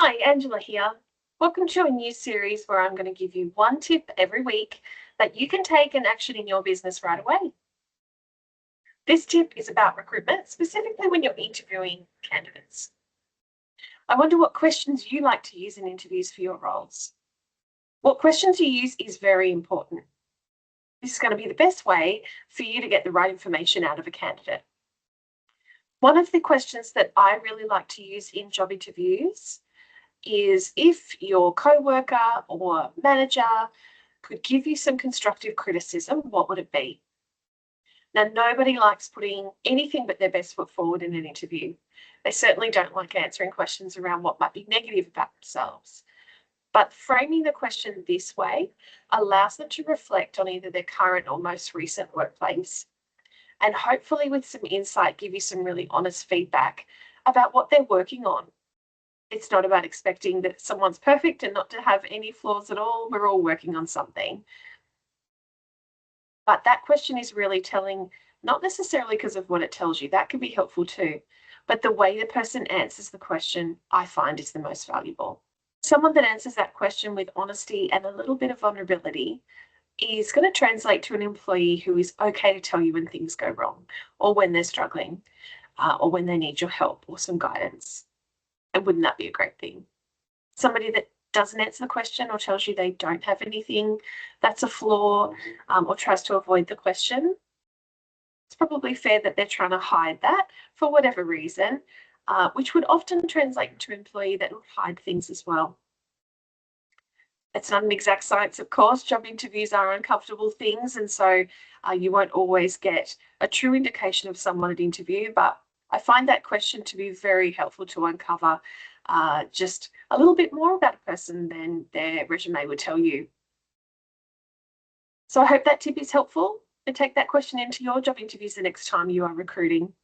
Hi, Angela here. Welcome to a new series where I'm going to give you one tip every week that you can take and action in your business right away. This tip is about recruitment, specifically when you're interviewing candidates. I wonder what questions you like to use in interviews for your roles. What questions you use is very important. This is going to be the best way for you to get the right information out of a candidate. One of the questions that I really like to use in job interviews is if your coworker or manager could give you some constructive criticism, what would it be? Now, nobody likes putting anything but their best foot forward in an interview. They certainly don't like answering questions around what might be negative about themselves. But framing the question this way allows them to reflect on either their current or most recent workplace and hopefully, with some insight, give you some really honest feedback about what they're working on. It's not about expecting that someone's perfect and not to have any flaws at all. We're all working on something. But that question is really telling, not necessarily because of what it tells you, that can be helpful too, but the way the person answers the question, I find is the most valuable. Someone that answers that question with honesty and a little bit of vulnerability is going to translate to an employee who is okay to tell you when things go wrong or when they're struggling or when they need your help or some guidance. And wouldn't that be a great thing? Somebody that doesn't answer the question or tells you they don't have anything that's a flaw or tries to avoid the question, it's probably fair that they're trying to hide that for whatever reason, which would often translate to an employee that would hide things as well. It's not an exact science, of course. Job interviews are uncomfortable things, and so you won't always get a true indication of someone at interview, but I find that question to be very helpful to uncover just a little bit more about a person than their resume would tell you. So I hope that tip is helpful and take that question into your job interviews the next time you are recruiting.